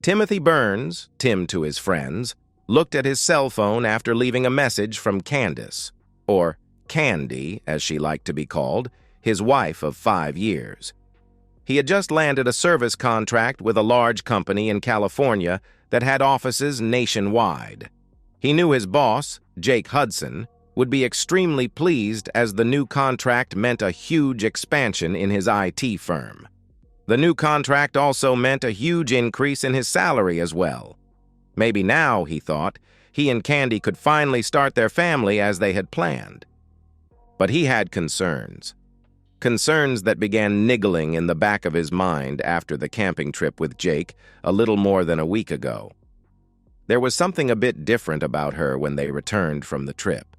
Timothy Burns, Tim to his friends, looked at his cell phone after leaving a message from Candace, or Candy, as she liked to be called, his wife of 5 years. He had just landed a service contract with a large company in California that had offices nationwide. He knew his boss, Jake Hudson, would be extremely pleased as the new contract meant a huge expansion in his IT firm. The new contract also meant a huge increase in his salary as well. Maybe now, he thought, he and Candy could finally start their family as they had planned. But he had concerns. Concerns that began niggling in the back of his mind after the camping trip with Jake a little more than a week ago. There was something a bit different about her when they returned from the trip.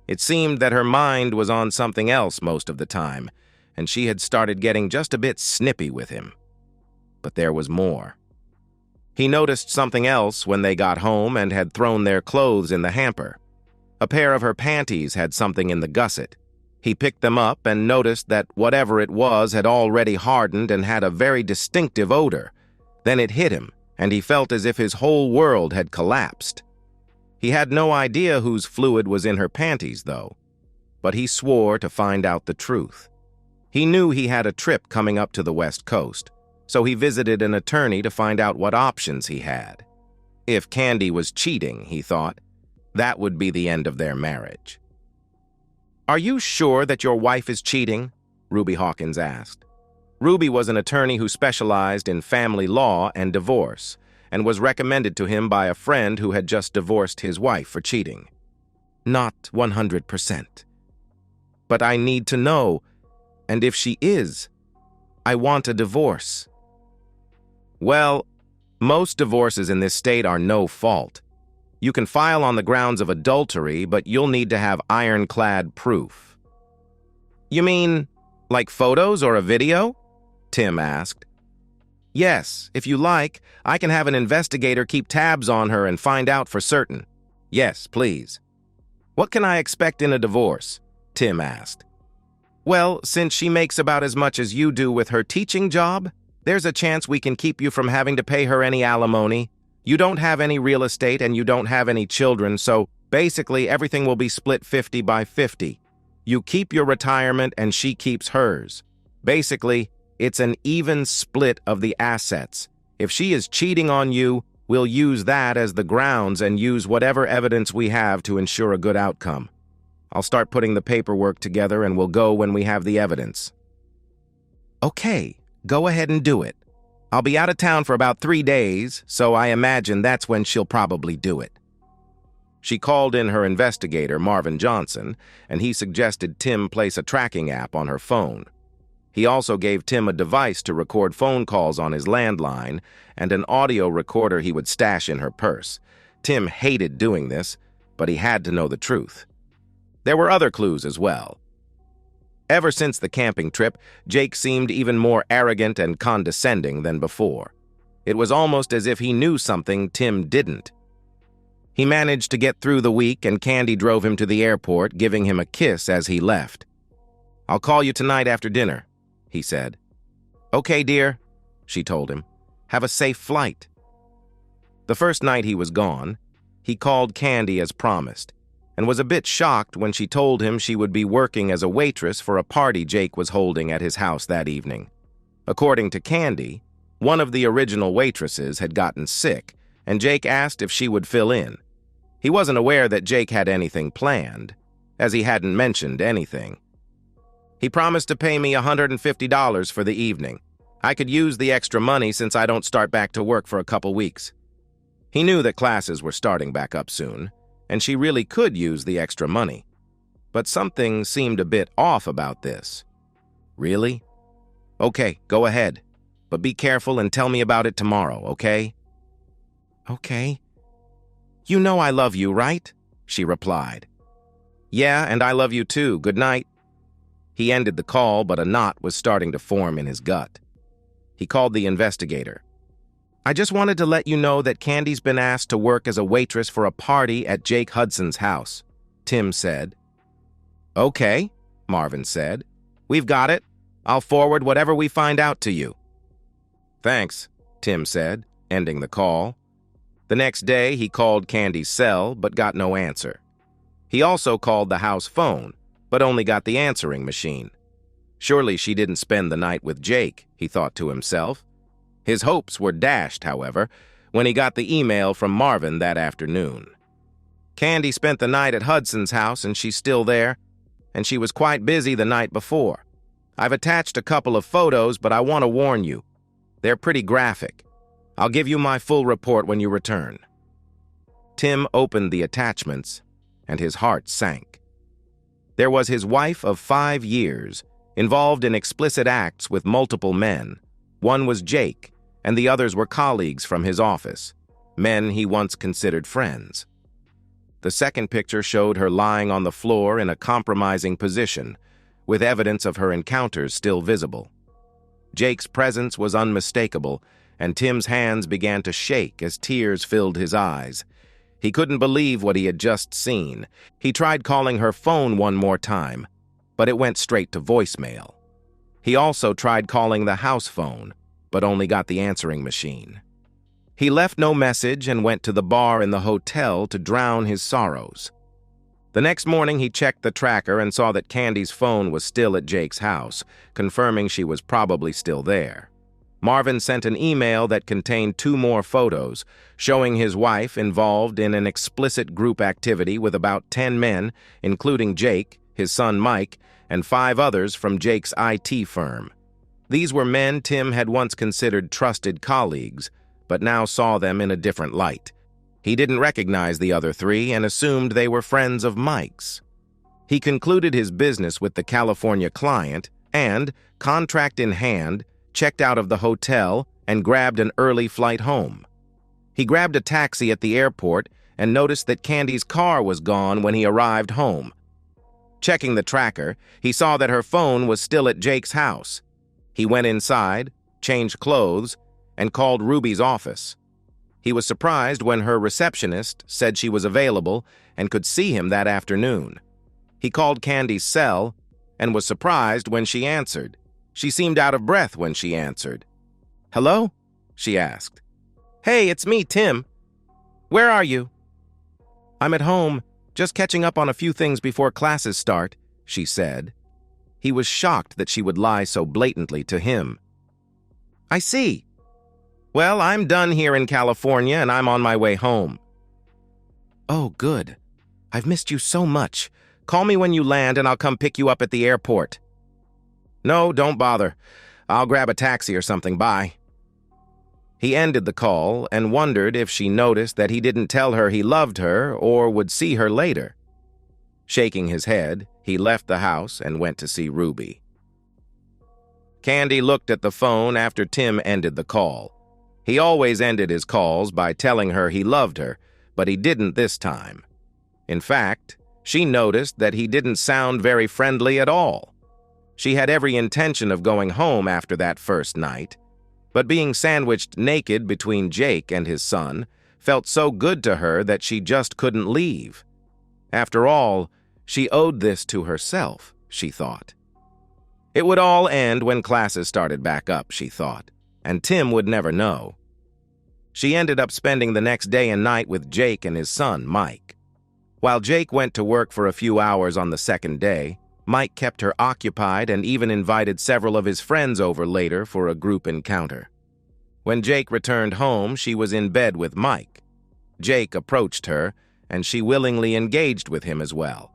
It seemed that her mind was on something else most of the time, and she had started getting just a bit snippy with him. But there was more. He noticed something else when they got home and had thrown their clothes in the hamper. A pair of her panties had something in the gusset. He picked them up and noticed that whatever it was had already hardened and had a very distinctive odor. Then it hit him, and he felt as if his whole world had collapsed. He had no idea whose fluid was in her panties, though, but he swore to find out the truth. He knew he had a trip coming up to the West Coast, so he visited an attorney to find out what options he had. If Candy was cheating, he thought, that would be the end of their marriage. "Are you sure that your wife is cheating?" Ruby Hawkins asked. Ruby was an attorney who specialized in family law and divorce, and was recommended to him by a friend who had just divorced his wife for cheating. "Not 100%. But I need to know, and if she is, I want a divorce." "Well, most divorces in this state are no fault. You can file on the grounds of adultery, but you'll need to have ironclad proof." "You mean, like photos or a video?" Tim asked. "Yes, if you like, I can have an investigator keep tabs on her and find out for certain." "Yes, please." "What can I expect in a divorce?" Tim asked. "Well, since she makes about as much as you do with her teaching job, there's a chance we can keep you from having to pay her any alimony. You don't have any real estate and you don't have any children, so basically everything will be split 50 by 50. You keep your retirement and she keeps hers. Basically, it's an even split of the assets. If she is cheating on you, we'll use that as the grounds and use whatever evidence we have to ensure a good outcome. I'll start putting the paperwork together and we'll go when we have the evidence." "Okay, go ahead and do it. I'll be out of town for about 3 days, so I imagine that's when she'll probably do it." She called in her investigator, Marvin Johnson, and he suggested Tim place a tracking app on her phone. He also gave Tim a device to record phone calls on his landline and an audio recorder he would stash in her purse. Tim hated doing this, but he had to know the truth. There were other clues as well. Ever since the camping trip, Jake seemed even more arrogant and condescending than before. It was almost as if he knew something Tim didn't. He managed to get through the week, and Candy drove him to the airport, giving him a kiss as he left. "I'll call you tonight after dinner," he said. "Okay, dear," she told him. "Have a safe flight." The first night he was gone, he called Candy as promised, and was a bit shocked when she told him she would be working as a waitress for a party Jake was holding at his house that evening. According to Candy, one of the original waitresses had gotten sick, and Jake asked if she would fill in. He wasn't aware that Jake had anything planned, as he hadn't mentioned anything. "He promised to pay me $150 for the evening. I could use the extra money since I don't start back to work for a couple weeks." He knew that classes were starting back up soon, and she really could use the extra money. But something seemed a bit off about this. "Really? Okay, go ahead. But be careful and tell me about it tomorrow, okay?" "Okay. You know I love you, right?" she replied. "Yeah, and I love you too. Good night." He ended the call, but a knot was starting to form in his gut. He called the investigator. "I just wanted to let you know that Candy's been asked to work as a waitress for a party at Jake Hudson's house," Tim said. "Okay," Marvin said. "We've got it. I'll forward whatever we find out to you." "Thanks," Tim said, ending the call. The next day, he called Candy's cell, but got no answer. He also called the house phone, but only got the answering machine. Surely she didn't spend the night with Jake, he thought to himself. His hopes were dashed, however, when he got the email from Marvin that afternoon. Candy spent the night at Hudson's house, and she's still there, and she was quite busy the night before. I've attached a couple of photos, but I want to warn you. They're pretty graphic. I'll give you my full report when you return. Tim opened the attachments, and his heart sank. There was his wife of 5 years, involved in explicit acts with multiple men. One was Jake, and the others were colleagues from his office, men he once considered friends. The second picture showed her lying on the floor in a compromising position, with evidence of her encounters still visible. Jake's presence was unmistakable, and Tim's hands began to shake as tears filled his eyes. He couldn't believe what he had just seen. He tried calling her phone one more time, but it went straight to voicemail. He also tried calling the house phone, but only got the answering machine. He left no message and went to the bar in the hotel to drown his sorrows. The next morning, he checked the tracker and saw that Candy's phone was still at Jake's house, confirming she was probably still there. Marvin sent an email that contained 2 more photos, showing his wife involved in an explicit group activity with about 10 men, including Jake, his son Mike, and 5 others from Jake's IT firm. These were men Tim had once considered trusted colleagues, but now saw them in a different light. He didn't recognize the other 3 and assumed they were friends of Mike's. He concluded his business with the California client and, contract in hand, checked out of the hotel and grabbed an early flight home. He grabbed a taxi at the airport and noticed that Candy's car was gone when he arrived home. Checking the tracker, he saw that her phone was still at Jake's house. He went inside, changed clothes, and called Ruby's office. He was surprised when her receptionist said she was available and could see him that afternoon. He called Candy's cell and was surprised when she answered. She seemed out of breath when she answered. "Hello?" she asked. "Hey, it's me, Tim. Where are you?" "I'm at home, just catching up on a few things before classes start," she said. He was shocked that she would lie so blatantly to him. "I see. Well, I'm done here in California and I'm on my way home." "Oh, good. I've missed you so much. Call me when you land and I'll come pick you up at the airport." "No, don't bother. I'll grab a taxi or something. Bye." He ended the call and wondered if she noticed that he didn't tell her he loved her or would see her later. Shaking his head, he left the house and went to see Ruby. Candy looked at the phone after Tim ended the call. He always ended his calls by telling her he loved her, but he didn't this time. In fact, she noticed that he didn't sound very friendly at all. She had every intention of going home after that first night, but being sandwiched naked between Jake and his son felt so good to her that she just couldn't leave. After all, she owed this to herself, she thought. It would all end when classes started back up, she thought, and Tim would never know. She ended up spending the next day and night with Jake and his son, Mike. While Jake went to work for a few hours on the second day, Mike kept her occupied and even invited several of his friends over later for a group encounter. When Jake returned home, she was in bed with Mike. Jake approached her, and she willingly engaged with him as well.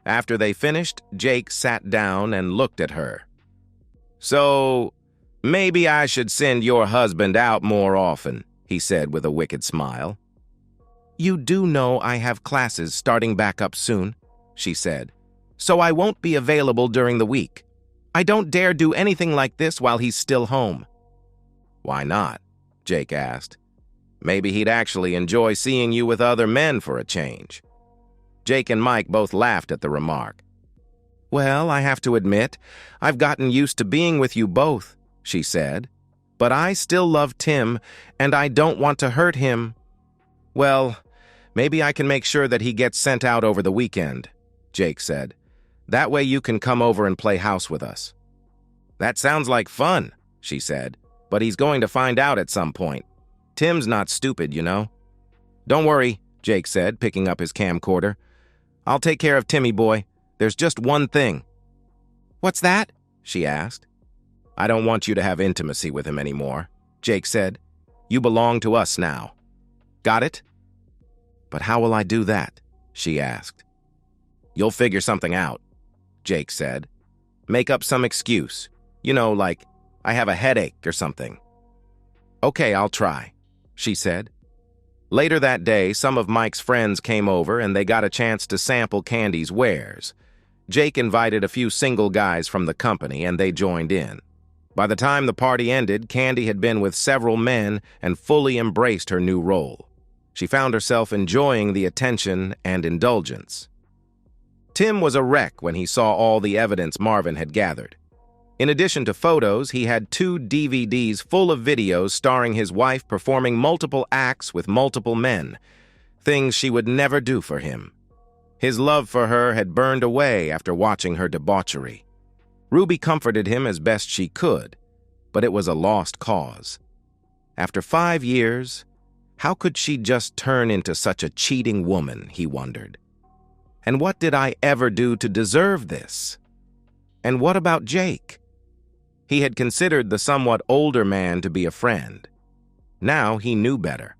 After they finished, Jake sat down and looked at her. "So, maybe I should send your husband out more often," he said with a wicked smile. "You do know I have classes starting back up soon," she said, "so I won't be available during the week. I don't dare do anything like this while he's still home." "Why not?" Jake asked. "Maybe he'd actually enjoy seeing you with other men for a change." Jake and Mike both laughed at the remark. "Well, I have to admit, I've gotten used to being with you both," she said. "But I still love Tim, and I don't want to hurt him." "Well, maybe I can make sure that he gets sent out over the weekend," Jake said. "That way you can come over and play house with us." "That sounds like fun," she said, "but he's going to find out at some point." Tim's not stupid, you know. Don't worry, Jake said, picking up his camcorder. I'll take care of Timmy boy. There's just one thing. What's that? She asked. I don't want you to have intimacy with him anymore, Jake said. You belong to us now. Got it? But how will I do that? She asked. You'll figure something out, Jake said. Make up some excuse. You know, like, I have a headache or something. Okay, I'll try, she said. Later that day, some of Mike's friends came over and they got a chance to sample Candy's wares. Jake invited a few single guys from the company and they joined in. By the time the party ended, Candy had been with several men and fully embraced her new role. She found herself enjoying the attention and indulgence. Tim was a wreck when he saw all the evidence Marvin had gathered. In addition to photos, he had 2 DVDs full of videos starring his wife performing multiple acts with multiple men, things she would never do for him. His love for her had burned away after watching her debauchery. Ruby comforted him as best she could, but it was a lost cause. After 5 years, how could she just turn into such a cheating woman, he wondered. And what did I ever do to deserve this? And what about Jake? He had considered the somewhat older man to be a friend. Now he knew better.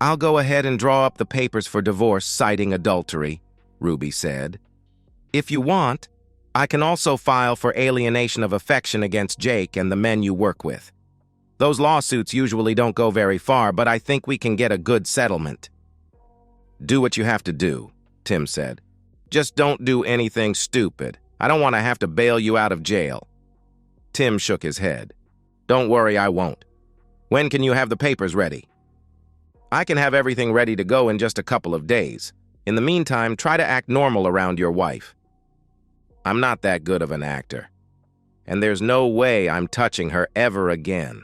I'll go ahead and draw up the papers for divorce citing adultery, Ruby said. If you want, I can also file for alienation of affection against Jake and the men you work with. Those lawsuits usually don't go very far, but I think we can get a good settlement. Do what you have to do, Tim said. Just don't do anything stupid. I don't want to have to bail you out of jail. Tim shook his head. Don't worry, I won't. When can you have the papers ready? I can have everything ready to go in just a couple of days. In the meantime, try to act normal around your wife. I'm not that good of an actor. And there's no way I'm touching her ever again.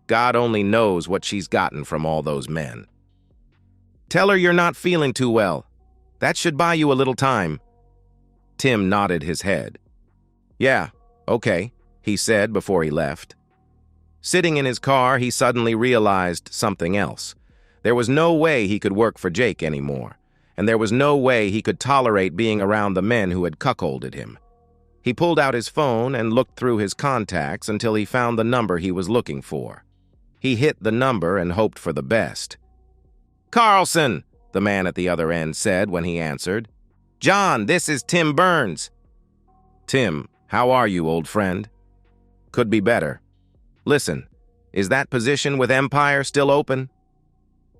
God only knows what she's gotten from all those men. Tell her you're not feeling too well. That should buy you a little time. Tim nodded his head. Yeah, okay, he said before he left. Sitting in his car, he suddenly realized something else. There was no way he could work for Jake anymore, and there was no way he could tolerate being around the men who had cuckolded him. He pulled out his phone and looked through his contacts until he found the number he was looking for. He hit the number and hoped for the best. Carlson, the man at the other end said when he answered. John, this is Tim Burns. Tim, how are you, old friend? Could be better. Listen, is that position with Empire still open?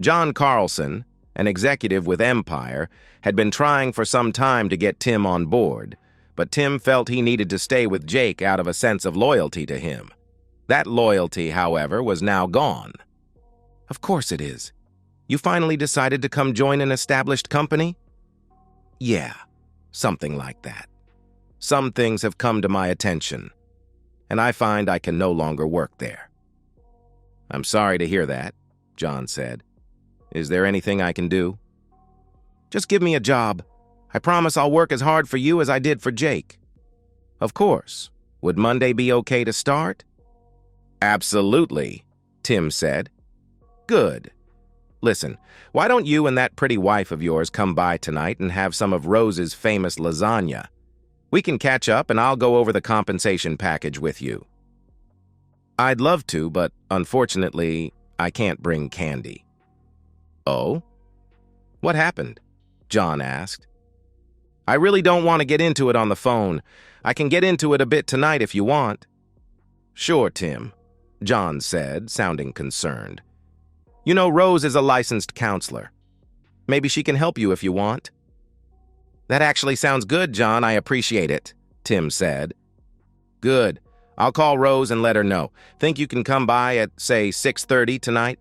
John Carlson, an executive with Empire, had been trying for some time to get Tim on board, but Tim felt he needed to stay with Jake out of a sense of loyalty to him. That loyalty, however, was now gone. Of course it is. You finally decided to come join an established company? Yeah, something like that. Some things have come to my attention, and I find I can no longer work there. I'm sorry to hear that, John said. Is there anything I can do? Just give me a job. I promise I'll work as hard for you as I did for Jake. Of course. Would Monday be okay to start? Absolutely, Tim said. Good. Listen, why don't you and that pretty wife of yours come by tonight and have some of Rose's famous lasagna? We can catch up and I'll go over the compensation package with you. I'd love to, but unfortunately, I can't bring Candy. Oh? What happened? John asked. I really don't want to get into it on the phone. I can get into it a bit tonight if you want. Sure, Tim, John said, sounding concerned. You know, Rose is a licensed counselor. Maybe she can help you if you want. That actually sounds good, John. I appreciate it, Tim said. Good. I'll call Rose and let her know. Think you can come by at, say, 6:30 tonight?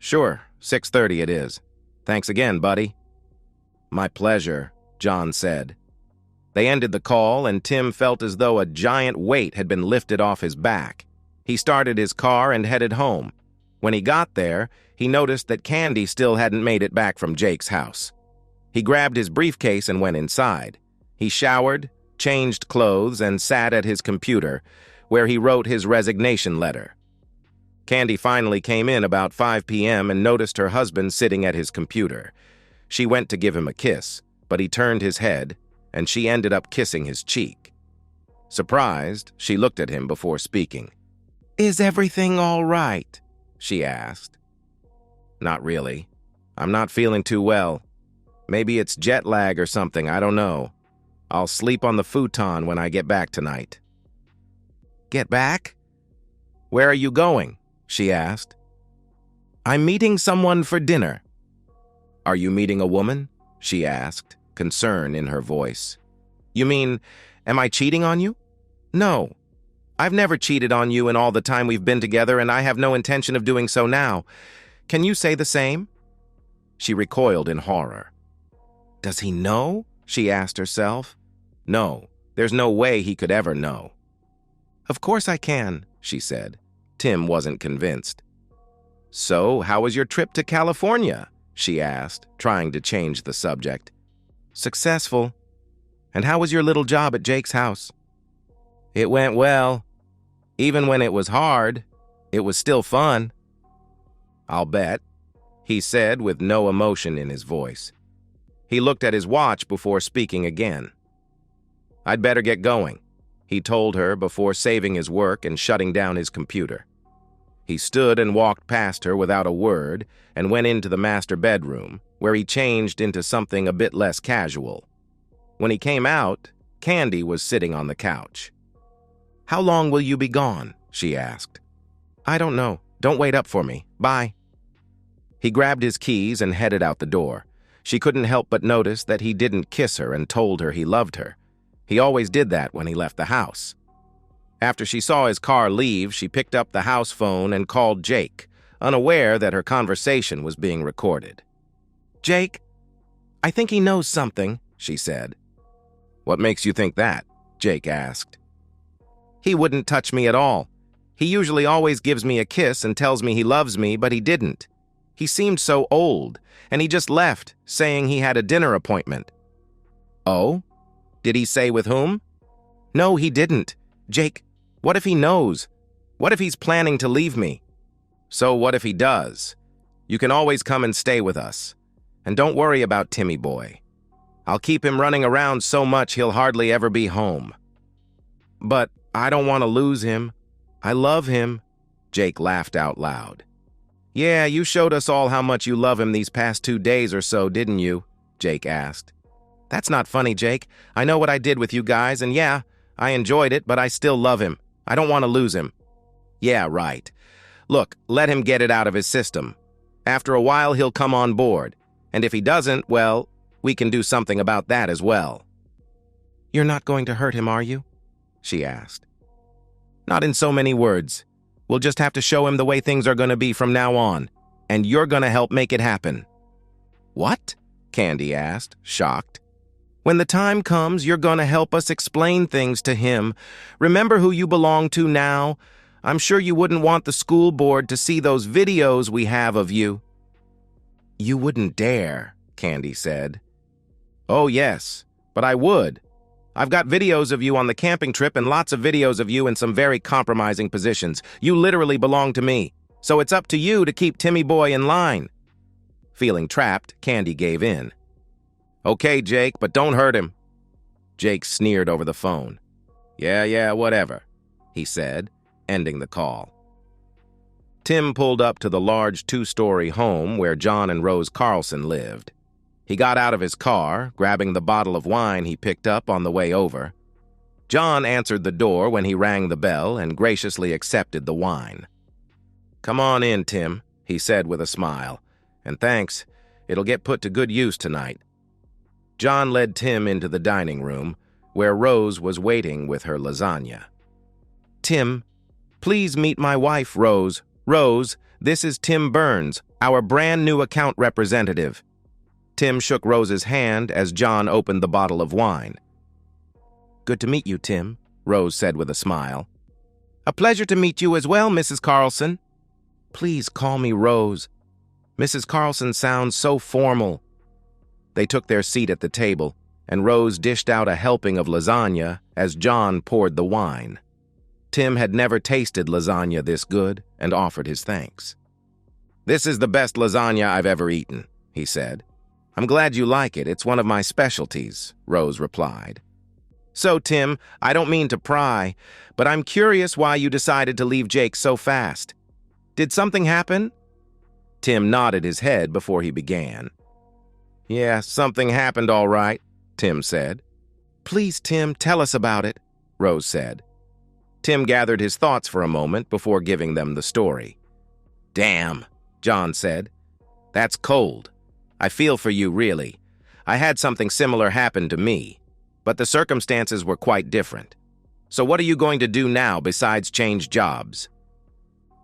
Sure, 6:30 it is. Thanks again, buddy. My pleasure, John said. They ended the call, and Tim felt as though a giant weight had been lifted off his back. He started his car and headed home. When he got there, he noticed that Candy still hadn't made it back from Jake's house. He grabbed his briefcase and went inside. He showered, changed clothes, and sat at his computer, where he wrote his resignation letter. Candy finally came in about 5 p.m. and noticed her husband sitting at his computer. She went to give him a kiss, but he turned his head, and she ended up kissing his cheek. Surprised, she looked at him before speaking. "Is everything all right?" she asked. "Not really. I'm not feeling too well. Maybe it's jet lag or something, I don't know. I'll sleep on the futon when I get back tonight." "Get back? Where are you going?" she asked. "I'm meeting someone for dinner." "Are you meeting a woman?" she asked, concern in her voice. "You mean, am I cheating on you?" "No. I've never cheated on you in all the time we've been together, and I have no intention of doing so now. Can you say the same?" She recoiled in horror. "Does he know?" she asked herself. No, there's no way he could ever know. "Of course I can," she said. Tim wasn't convinced. "So, how was your trip to California?" she asked, trying to change the subject. "Successful. And how was your little job at Jake's house?" "It went well. Even when it was hard, it was still fun." "I'll bet," he said with no emotion in his voice. He looked at his watch before speaking again. "I'd better get going," he told her before saving his work and shutting down his computer. He stood and walked past her without a word and went into the master bedroom, where he changed into something a bit less casual. When he came out, Candy was sitting on the couch. "How long will you be gone?" she asked. "I don't know. Don't wait up for me. Bye." He grabbed his keys and headed out the door. She couldn't help but notice that he didn't kiss her and told her he loved her. He always did that when he left the house. After she saw his car leave, she picked up the house phone and called Jake, unaware that her conversation was being recorded. "Jake, I think he knows something," she said. "What makes you think that?" Jake asked. "He wouldn't touch me at all. He usually always gives me a kiss and tells me he loves me, but he didn't. He seemed so old, and he just left, saying he had a dinner appointment." "Oh? Did he say with whom?" "No, he didn't. Jake, what if he knows? What if he's planning to leave me?" "So what if he does? You can always come and stay with us. And don't worry about Timmy boy. I'll keep him running around so much he'll hardly ever be home." "But I don't want to lose him. I love him." Jake laughed out loud. "Yeah, you showed us all how much you love him these past 2 days or so, didn't you?" Jake asked. "That's not funny, Jake. I know what I did with you guys, and yeah, I enjoyed it, but I still love him. I don't want to lose him." "Yeah, right. Look, let him get it out of his system. After a while, he'll come on board. And if he doesn't, well, we can do something about that as well." "You're not going to hurt him, are you?" she asked. "Not in so many words. We'll just have to show him the way things are going to be from now on, and you're going to help make it happen." "What?" Candy asked, shocked. "When the time comes, you're going to help us explain things to him. Remember who you belong to now? I'm sure you wouldn't want the school board to see those videos we have of you." "You wouldn't dare," Candy said. "Oh, yes, but I would. I've got videos of you on the camping trip and lots of videos of you in some very compromising positions. You literally belong to me, so it's up to you to keep Timmy boy in line." Feeling trapped, Candy gave in. "Okay, Jake, but don't hurt him." Jake sneered over the phone. Yeah, whatever," he said, ending the call. Tim pulled up to the large 2-story home where John and Rose Carlson lived. He got out of his car, grabbing the bottle of wine he picked up on the way over. John answered the door when he rang the bell and graciously accepted the wine. "Come on in, Tim," he said with a smile. "And thanks. It'll get put to good use tonight." John led Tim into the dining room, where Rose was waiting with her lasagna. "Tim, please meet my wife, Rose. Rose, this is Tim Burns, our brand new account representative." Tim shook Rose's hand as John opened the bottle of wine. "Good to meet you, Tim," Rose said with a smile. "A pleasure to meet you as well, Mrs. Carlson." "Please call me Rose. Mrs. Carlson sounds so formal." They took their seat at the table, and Rose dished out a helping of lasagna as John poured the wine. Tim had never tasted lasagna this good and offered his thanks. "This is the best lasagna I've ever eaten," he said. "I'm glad you like it. It's one of my specialties," Rose replied. "So, Tim, I don't mean to pry, but I'm curious why you decided to leave Jake so fast. Did something happen?" Tim nodded his head before he began. "Yeah, something happened all right," Tim said. "Please, Tim, tell us about it," Rose said. Tim gathered his thoughts for a moment before giving them the story. "Damn," John said. "That's cold. I feel for you, really. I had something similar happen to me, but the circumstances were quite different. So what are you going to do now besides change jobs?"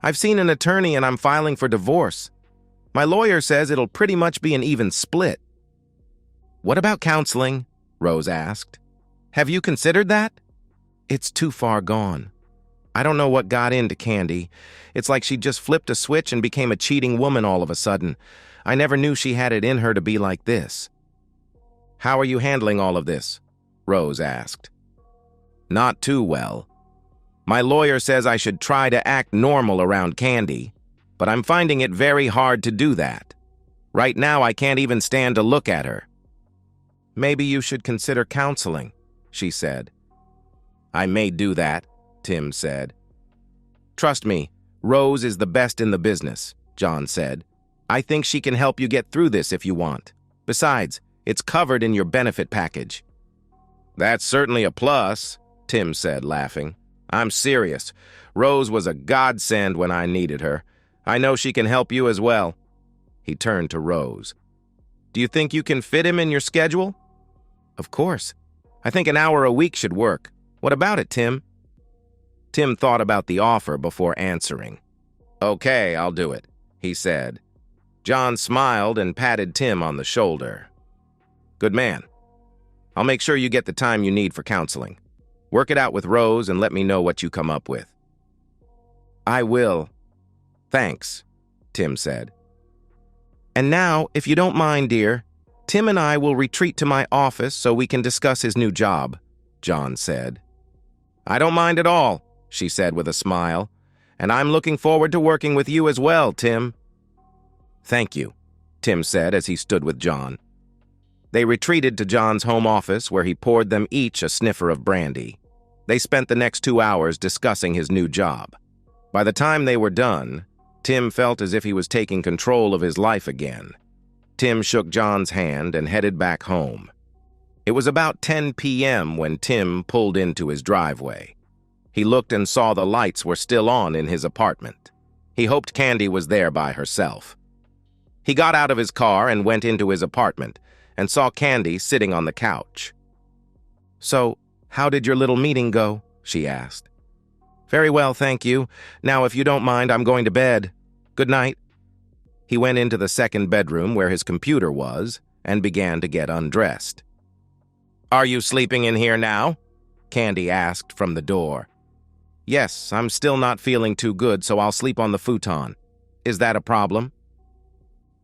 "I've seen an attorney and I'm filing for divorce. My lawyer says it'll pretty much be an even split." "What about counseling?" Rose asked. "Have you considered that?" "It's too far gone. I don't know what got into Candy. It's like she just flipped a switch and became a cheating woman all of a sudden. I never knew she had it in her to be like this." "How are you handling all of this?" Rose asked. "Not too well. My lawyer says I should try to act normal around Candy, but I'm finding it very hard to do that. Right now, I can't even stand to look at her." "Maybe you should consider counseling," she said. "I may do that," Tim said. "Trust me, Rose is the best in the business," John said. "I think she can help you get through this if you want. Besides, it's covered in your benefit package." "That's certainly a plus," Tim said, laughing. "I'm serious. Rose was a godsend when I needed her. I know she can help you as well." He turned to Rose. "Do you think you can fit him in your schedule?" "Of course. I think an hour a week should work. What about it, Tim?" Tim thought about the offer before answering. "Okay, I'll do it," he said. John smiled and patted Tim on the shoulder. "Good man. I'll make sure you get the time you need for counseling. Work it out with Rose and let me know what you come up with." "I will. Thanks," Tim said. "And now, if you don't mind, dear, Tim and I will retreat to my office so we can discuss his new job," John said. "I don't mind at all," she said with a smile. "And I'm looking forward to working with you as well, Tim." "Thank you," Tim said as he stood with John. They retreated to John's home office where he poured them each a sniffer of brandy. They spent the next 2 hours discussing his new job. By the time they were done, Tim felt as if he was taking control of his life again. Tim shook John's hand and headed back home. It was about 10 p.m. when Tim pulled into his driveway. He looked and saw the lights were still on in his apartment. He hoped Candy was there by herself. He got out of his car and went into his apartment and saw Candy sitting on the couch. "So, how did your little meeting go?" she asked. "Very well, thank you. Now, if you don't mind, I'm going to bed. Good night." He went into the second bedroom where his computer was and began to get undressed. "Are you sleeping in here now?" Candy asked from the door. "Yes, I'm still not feeling too good, so I'll sleep on the futon. Is that a problem?"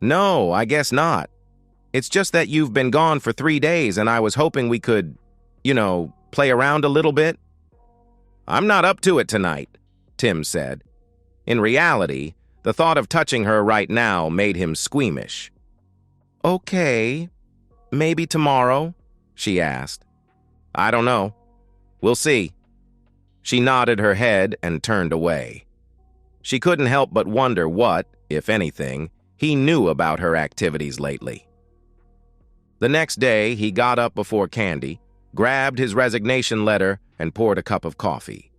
"No, I guess not. It's just that you've been gone for 3 days and I was hoping we could, play around a little bit." "I'm not up to it tonight," Tim said. In reality, the thought of touching her right now made him squeamish. "Okay, maybe tomorrow?" she asked. "I don't know. We'll see." She nodded her head and turned away. She couldn't help but wonder what, if anything, he knew about her activities lately. The next day, he got up before Candy, grabbed his resignation letter, and poured a cup of coffee.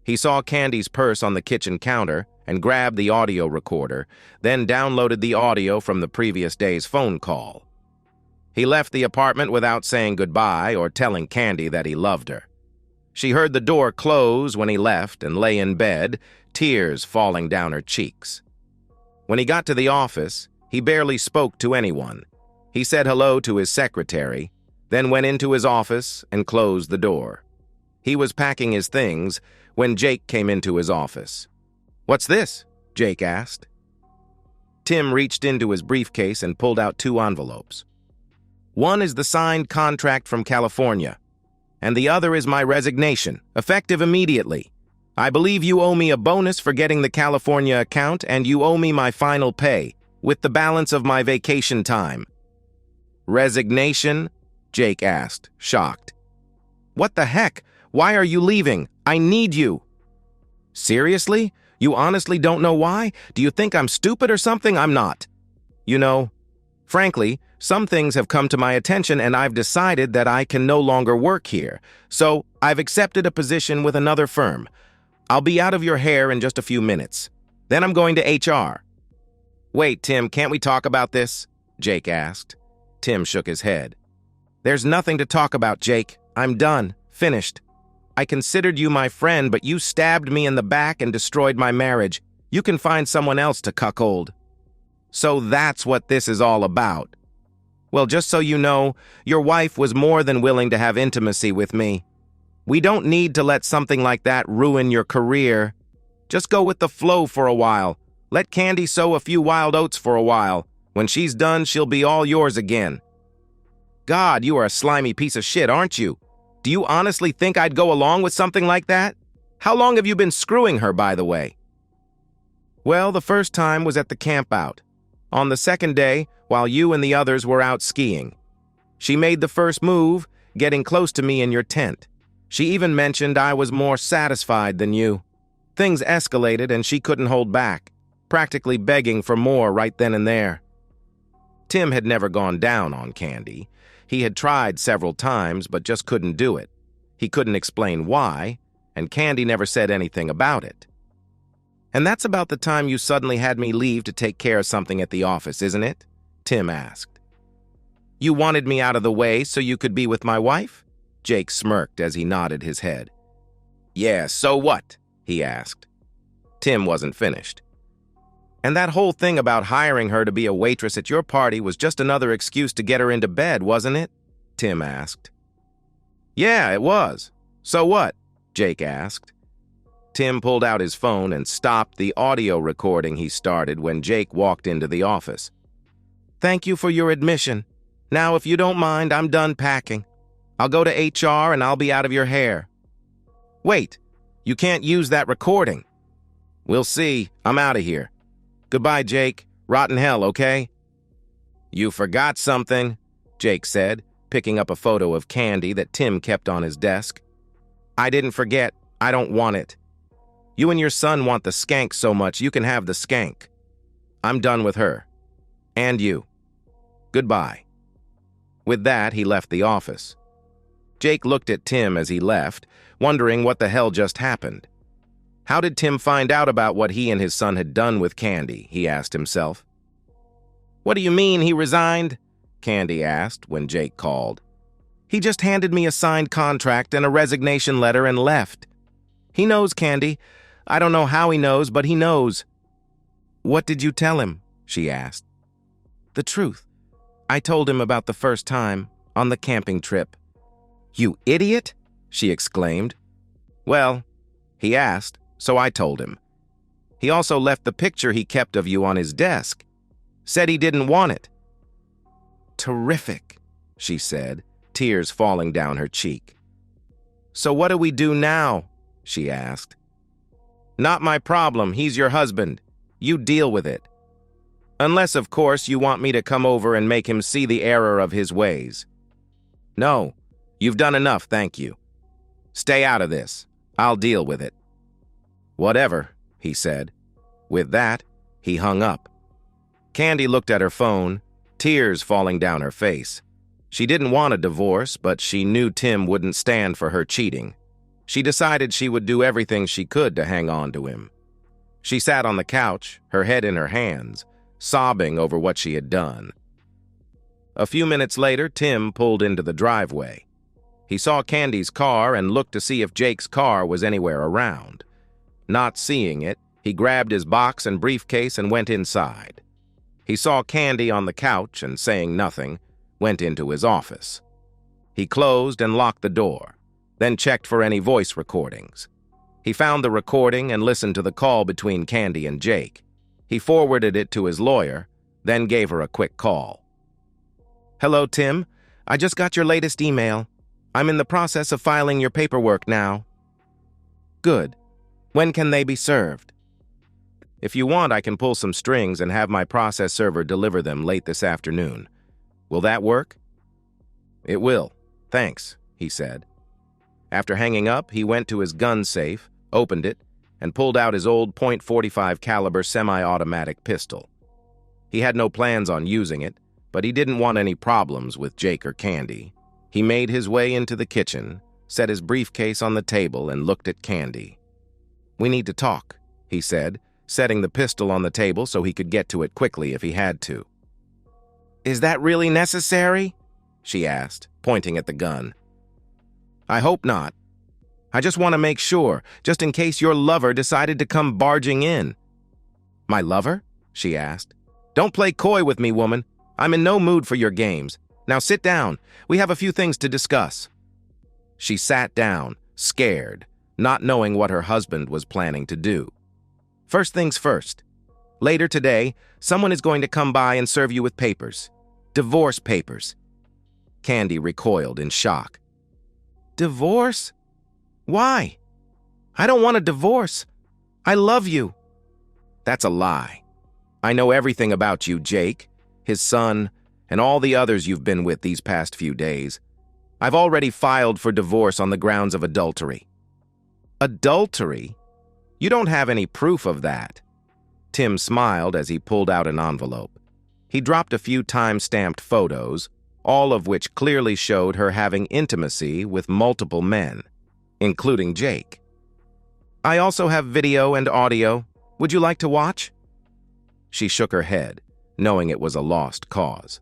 He saw Candy's purse on the kitchen counter and grabbed the audio recorder, then downloaded the audio from the previous day's phone call. He left the apartment without saying goodbye or telling Candy that he loved her. She heard the door close when he left and lay in bed, tears falling down her cheeks. When he got to the office, he barely spoke to anyone. He said hello to his secretary, then went into his office and closed the door. He was packing his things when Jake came into his office. "What's this?" Jake asked. Tim reached into his briefcase and pulled out 2 envelopes. "One is the signed contract from California, and the other is my resignation, effective immediately. I believe you owe me a bonus for getting the California account, and you owe me my final pay, with the balance of my vacation time." "Resignation?" Jake asked, shocked. "What the heck? Why are you leaving? I need you." "Seriously? You honestly don't know why? Do you think I'm stupid or something? I'm not. You know, frankly, some things have come to my attention and I've decided that I can no longer work here. So I've accepted a position with another firm. I'll be out of your hair in just a few minutes. Then I'm going to HR. "Wait, Tim, can't we talk about this?" Jake asked. Tim shook his head. "There's nothing to talk about, Jake. I'm done. Finished. I considered you my friend, but you stabbed me in the back and destroyed my marriage. You can find someone else to cuckold." "So that's what this is all about. Well, just so you know, your wife was more than willing to have intimacy with me. We don't need to let something like that ruin your career. Just go with the flow for a while. Let Candy sow a few wild oats for a while. When she's done, she'll be all yours again." "God, you are a slimy piece of shit, aren't you? Do you honestly think I'd go along with something like that? How long have you been screwing her, by the way?" "Well, the first time was at the campout. On the second day, while you and the others were out skiing. She made the first move, getting close to me in your tent. She even mentioned I was more satisfied than you. Things escalated and she couldn't hold back, practically begging for more right then and there." Tim had never gone down on Candy. He had tried several times, but just couldn't do it. He couldn't explain why, and Candy never said anything about it. "And that's about the time you suddenly had me leave to take care of something at the office, isn't it?" Tim asked. "You wanted me out of the way so you could be with my wife?" Jake smirked as he nodded his head. "Yeah, so what?" he asked. Tim wasn't finished. "And that whole thing about hiring her to be a waitress at your party was just another excuse to get her into bed, wasn't it?" Tim asked. "Yeah, it was. So what?" Jake asked. Tim pulled out his phone and stopped the audio recording he started when Jake walked into the office. "Thank you for your admission. Now, if you don't mind, I'm done packing. I'll go to HR and I'll be out of your hair." "Wait, you can't use that recording." "We'll see. I'm out of here. Goodbye, Jake. Rotten hell, okay?" "You forgot something," Jake said, picking up a photo of Candy that Tim kept on his desk. "I didn't forget. I don't want it. You and your son want the skank so much you can have the skank. I'm done with her. And you. Goodbye." With that, he left the office. Jake looked at Tim as he left, wondering what the hell just happened. How did Tim find out about what he and his son had done with Candy, he asked himself. "What do you mean he resigned?" Candy asked when Jake called. "He just handed me a signed contract and a resignation letter and left. He knows, Candy. I don't know how he knows, but he knows." "What did you tell him?" she asked. "The truth. I told him about the first time, on the camping trip." "You idiot!" she exclaimed. "Well, he asked, so I told him. He also left the picture he kept of you on his desk. Said he didn't want it." "Terrific," she said, tears falling down her cheek. "So what do we do now?" she asked. "Not my problem. He's your husband. You deal with it. Unless, of course, you want me to come over and make him see the error of his ways." "No, you've done enough, thank you. Stay out of this. I'll deal with it." "Whatever," he said. With that, he hung up. Candy looked at her phone, tears falling down her face. She didn't want a divorce, but she knew Tim wouldn't stand for her cheating. She decided she would do everything she could to hang on to him. She sat on the couch, her head in her hands, sobbing over what she had done. A few minutes later, Tim pulled into the driveway. He saw Candy's car and looked to see if Jake's car was anywhere around. Not seeing it, he grabbed his box and briefcase and went inside. He saw Candy on the couch and, saying nothing, went into his office. He closed and locked the door, then checked for any voice recordings. He found the recording and listened to the call between Candy and Jake. He forwarded it to his lawyer, then gave her a quick call. "Hello, Tim. I just got your latest email. I'm in the process of filing your paperwork now." "Good. When can they be served? If you want, I can pull some strings and have my process server deliver them late this afternoon. Will that work? It will. Thanks, he said. After hanging up, he went to his gun safe, opened it, and pulled out his old .45 caliber semi-automatic pistol. He had no plans on using it, but he didn't want any problems with Jake or Candy. He made his way into the kitchen, set his briefcase on the table, and looked at Candy. "We need to talk," he said, setting the pistol on the table so he could get to it quickly if he had to. "Is that really necessary?" she asked, pointing at the gun. "I hope not. I just want to make sure, just in case your lover decided to come barging in." "My lover?" she asked. "Don't play coy with me, woman. I'm in no mood for your games. Now sit down. We have a few things to discuss." She sat down, scared, not knowing what her husband was planning to do. "First things first. Later today, someone is going to come by and serve you with papers. Divorce papers." Candy recoiled in shock. "Divorce? Why? I don't want a divorce. I love you." "That's a lie. I know everything about you, Jake, his son, and all the others you've been with these past few days. I've already filed for divorce on the grounds of adultery." "Adultery? You don't have any proof of that." Tim smiled as he pulled out an envelope. He dropped a few time-stamped photos, all of which clearly showed her having intimacy with multiple men, including Jake. "I also have video and audio. Would you like to watch?" She shook her head, knowing it was a lost cause.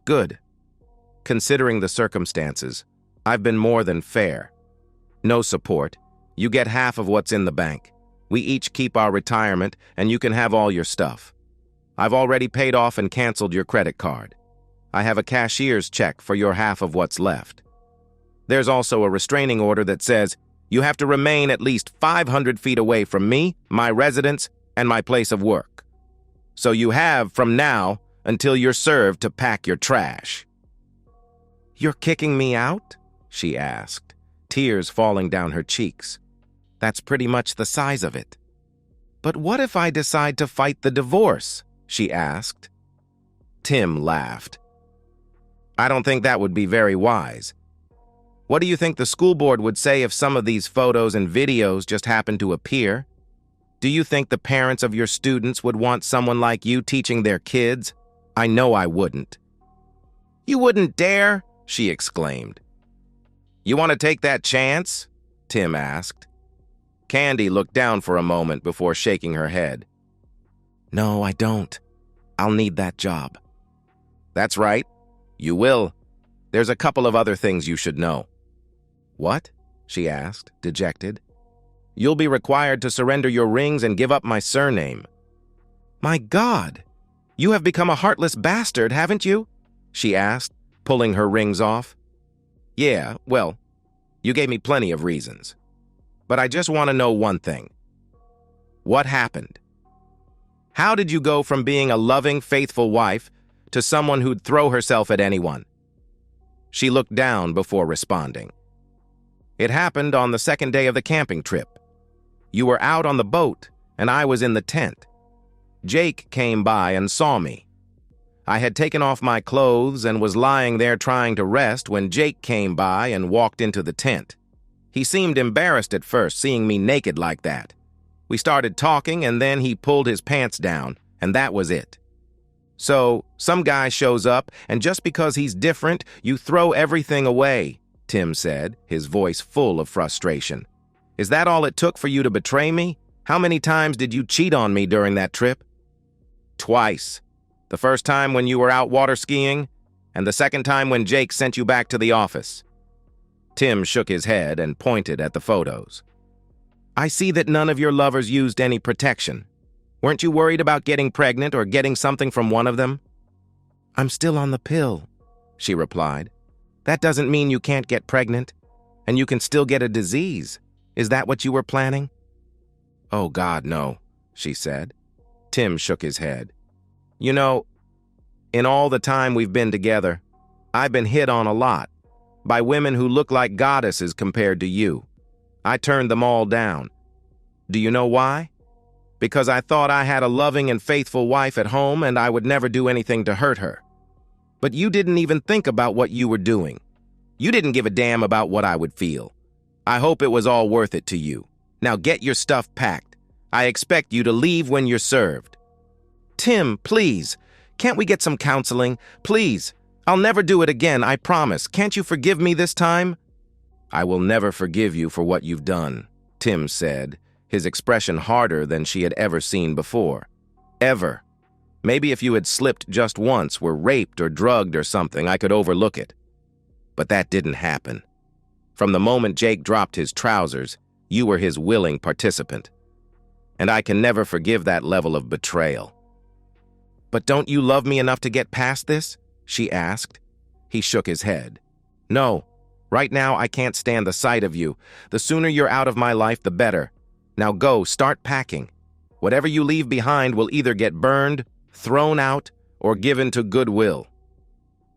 "Good. Considering the circumstances, I've been more than fair. No support. You get half of what's in the bank. We each keep our retirement, and you can have all your stuff. I've already paid off and canceled your credit card. I have a cashier's check for your half of what's left. There's also a restraining order that says you have to remain at least 500 feet away from me, my residence, and my place of work. So you have from now until you're served to pack your trash." "You're kicking me out?" she asked, tears falling down her cheeks. "That's pretty much the size of it." "But what if I decide to fight the divorce?" she asked. Tim laughed. "I don't think that would be very wise. What do you think the school board would say if some of these photos and videos just happened to appear? Do you think the parents of your students would want someone like you teaching their kids? I know I wouldn't." "You wouldn't dare!" she exclaimed. "You want to take that chance?" Tim asked. Candy looked down for a moment before shaking her head. "No, I don't. I'll need that job." "That's right. You will. There's a couple of other things you should know." "What?" she asked, dejected. "You'll be required to surrender your rings and give up my surname." "My God! You have become a heartless bastard, haven't you?" she asked, pulling her rings off. "Yeah, well, you gave me plenty of reasons. But I just want to know one thing. What happened? How did you go from being a loving, faithful wife to someone who'd throw herself at anyone?" She looked down before responding. "It happened on the second day of the camping trip. You were out on the boat, and I was in the tent. Jake came by and saw me. I had taken off my clothes and was lying there trying to rest when Jake came by and walked into the tent. He seemed embarrassed at first, seeing me naked like that. We started talking, and then he pulled his pants down, and that was it. So, some guy shows up, and just because he's different, you throw everything away," Tim said, his voice full of frustration. "Is that all it took for you to betray me? How many times did you cheat on me during that trip?" "Twice. The first time when you were out water skiing, and the second time when Jake sent you back to the office." Tim shook his head and pointed at the photos. "I see that none of your lovers used any protection. Weren't you worried about getting pregnant or getting something from one of them?" "I'm still on the pill," she replied. "That doesn't mean you can't get pregnant, and you can still get a disease. Is that what you were planning?" "Oh, God, no," she said. Tim shook his head. "You know, in all the time we've been together, I've been hit on a lot, by women who look like goddesses compared to you. I turned them all down. Do you know why? Because I thought I had a loving and faithful wife at home and I would never do anything to hurt her. But you didn't even think about what you were doing. You didn't give a damn about what I would feel. I hope it was all worth it to you. Now get your stuff packed. I expect you to leave when you're served. Tim, please. Can't we get some counseling? Please. I'll never do it again, I promise. Can't you forgive me this time? I will never forgive you for what you've done, Tim said, his expression harder than she had ever seen before. Ever. Maybe if you had slipped just once, were raped or drugged or something, I could overlook it. But that didn't happen. From the moment Jake dropped his trousers, you were his willing participant. And I can never forgive that level of betrayal. But don't you love me enough to get past this? She asked. He shook his head. No. Right now, I can't stand the sight of you. The sooner you're out of my life, the better. Now go, start packing. Whatever you leave behind will either get burned, thrown out, or given to Goodwill.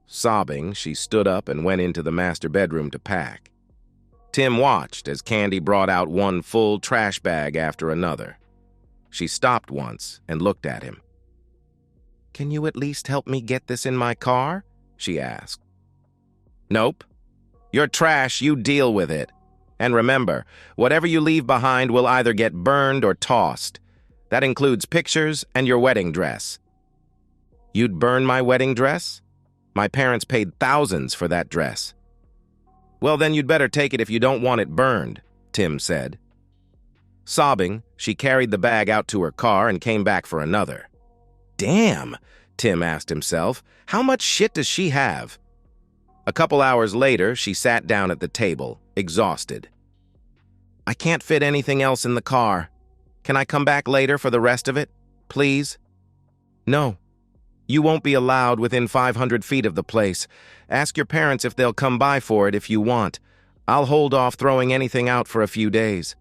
Sobbing, she stood up and went into the master bedroom to pack. Tim watched as Candy brought out one full trash bag after another. She stopped once and looked at him. Can you at least help me get this in my car? She asked. Nope. You're trash, you deal with it. And remember, whatever you leave behind will either get burned or tossed. That includes pictures and your wedding dress. You'd burn my wedding dress? My parents paid thousands for that dress. Well, then you'd better take it if you don't want it burned, Tim said. Sobbing, she carried the bag out to her car and came back for another. Damn, Tim asked himself, how much shit does she have? A couple hours later, she sat down at the table, exhausted. I can't fit anything else in the car. Can I come back later for the rest of it, please? No. You won't be allowed within 500 feet of the place. Ask your parents if they'll come by for it if you want. I'll hold off throwing anything out for a few days.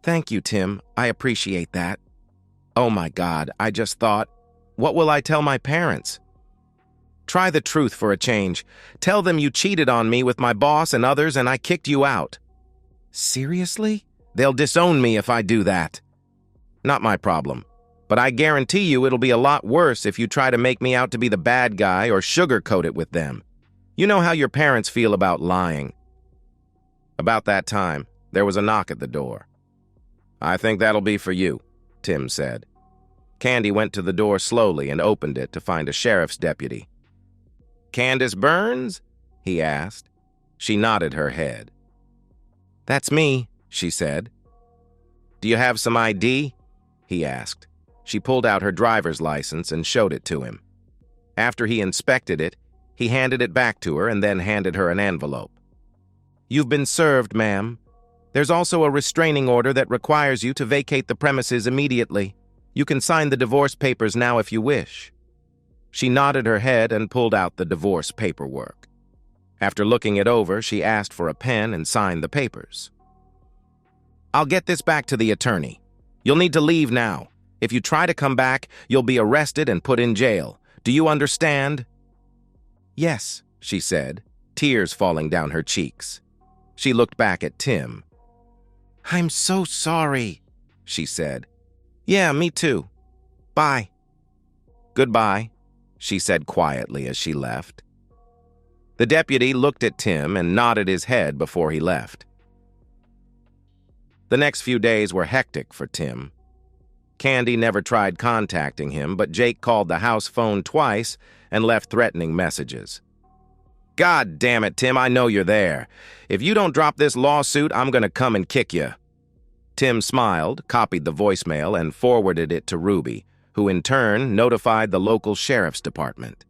Thank you, Tim. I appreciate that. Oh my God, I just thought, what will I tell my parents? Try the truth for a change. Tell them you cheated on me with my boss and others and I kicked you out. Seriously? They'll disown me if I do that. Not my problem. But I guarantee you it'll be a lot worse if you try to make me out to be the bad guy or sugarcoat it with them. You know how your parents feel about lying. About that time, there was a knock at the door. I think that'll be for you, Tim said. Candy went to the door slowly and opened it to find a sheriff's deputy. Candace Burns? He asked. She nodded her head. That's me, she said. Do you have some ID? He asked. She pulled out her driver's license and showed it to him. After he inspected it, he handed it back to her and then handed her an envelope. You've been served, ma'am. There's also a restraining order that requires you to vacate the premises immediately. You can sign the divorce papers now if you wish. She nodded her head and pulled out the divorce paperwork. After looking it over, she asked for a pen and signed the papers. I'll get this back to the attorney. You'll need to leave now. If you try to come back, you'll be arrested and put in jail. Do you understand? Yes, she said, tears falling down her cheeks. She looked back at Tim. I'm so sorry, she said. Yeah, me too. Bye. Goodbye, she said quietly as she left. The deputy looked at Tim and nodded his head before he left. The next few days were hectic for Tim. Candy never tried contacting him, but Jake called the house phone twice and left threatening messages. God damn it, Tim, I know you're there. If you don't drop this lawsuit, I'm gonna come and kick you. Tim smiled, copied the voicemail, and forwarded it to Ruby, who in turn notified the local sheriff's department.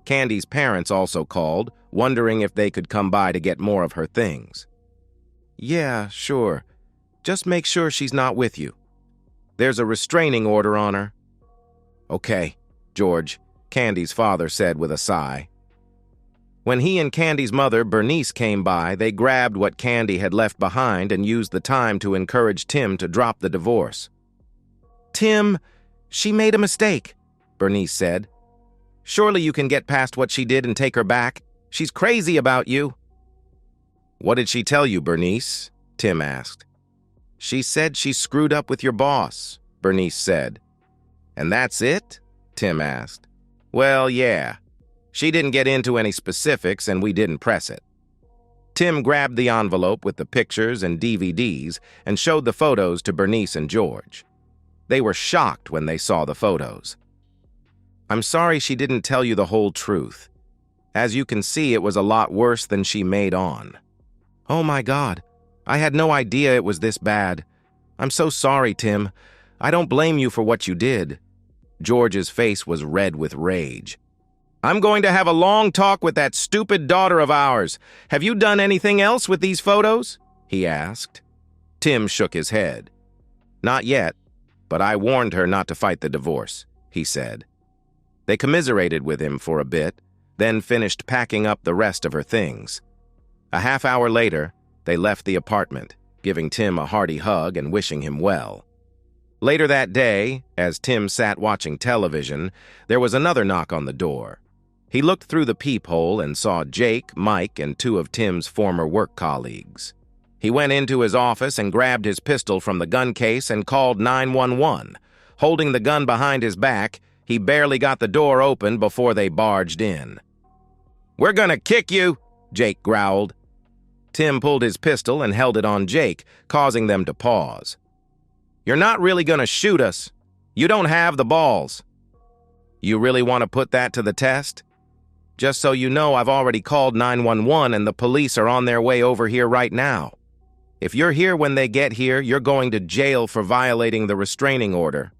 Candy's parents also called, wondering if they could come by to get more of her things. Yeah, sure. Just make sure she's not with you. There's a restraining order on her. Okay, George, Candy's father said with a sigh. When he and Candy's mother, Bernice, came by, they grabbed what Candy had left behind and used the time to encourage Tim to drop the divorce. Tim, she made a mistake, Bernice said. Surely you can get past what she did and take her back. She's crazy about you. What did she tell you, Bernice? Tim asked. She said she screwed up with your boss, Bernice said. And that's it? Tim asked. Well, yeah. She didn't get into any specifics and we didn't press it. Tim grabbed the envelope with the pictures and DVDs and showed the photos to Bernice and George. They were shocked when they saw the photos. I'm sorry she didn't tell you the whole truth. As you can see, it was a lot worse than she made on. Oh my God, I had no idea it was this bad. I'm so sorry, Tim. I don't blame you for what you did. George's face was red with rage. I'm going to have a long talk with that stupid daughter of ours. Have you done anything else with these photos? He asked. Tim shook his head. Not yet, but I warned her not to fight the divorce, he said. They commiserated with him for a bit, then finished packing up the rest of her things. A half hour later, they left the apartment, giving Tim a hearty hug and wishing him well. Later that day, as Tim sat watching television, there was another knock on the door. He looked through the peephole and saw Jake, Mike, and two of Tim's former work colleagues. He went into his office and grabbed his pistol from the gun case and called 911. Holding the gun behind his back, he barely got the door open before they barged in. "We're gonna kick you," Jake growled. Tim pulled his pistol and held it on Jake, causing them to pause. "You're not really gonna shoot us. You don't have the balls." "You really want to put that to the test? Just so you know, I've already called 911 and the police are on their way over here right now. If you're here when they get here, you're going to jail for violating the restraining order."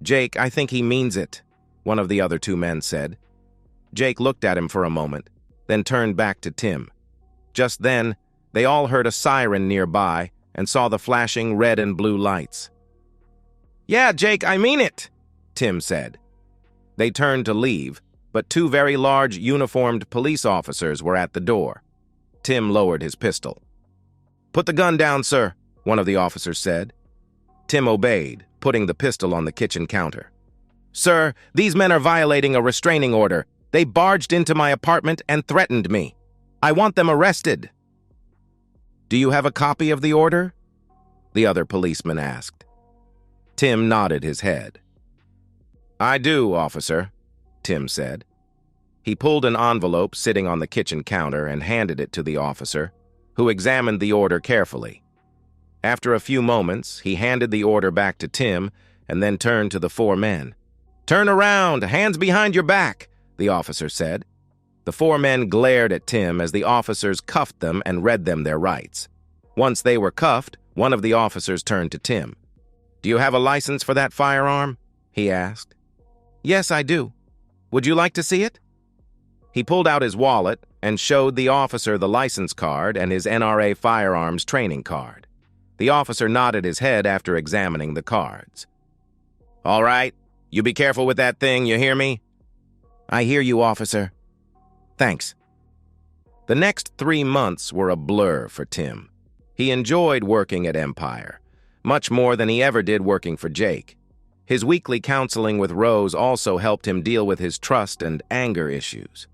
"Jake, I think he means it," one of the other two men said. Jake looked at him for a moment, then turned back to Tim. Just then, they all heard a siren nearby and saw the flashing red and blue lights. "Yeah, Jake, I mean it," Tim said. They turned to leave, but two very large uniformed police officers were at the door. Tim lowered his pistol. "Put the gun down, sir," one of the officers said. Tim obeyed, putting the pistol on the kitchen counter. "Sir, these men are violating a restraining order. They barged into my apartment and threatened me. I want them arrested." "Do you have a copy of the order?" the other policeman asked. Tim nodded his head. "I do, officer," Tim said. He pulled an envelope sitting on the kitchen counter and handed it to the officer, who examined the order carefully. After a few moments, he handed the order back to Tim and then turned to the four men. "Turn around, hands behind your back," the officer said. The four men glared at Tim as the officers cuffed them and read them their rights. Once they were cuffed, one of the officers turned to Tim. "Do you have a license for that firearm?" he asked. "Yes, I do. Would you like to see it?" He pulled out his wallet and showed the officer the license card and his NRA firearms training card. The officer nodded his head after examining the cards. "All right, you be careful with that thing, you hear me?" "I hear you, officer." "Thanks." The next 3 months were a blur for Tim. He enjoyed working at Empire, much more than he ever did working for Jake. His weekly counseling with Rose also helped him deal with his trust and anger issues.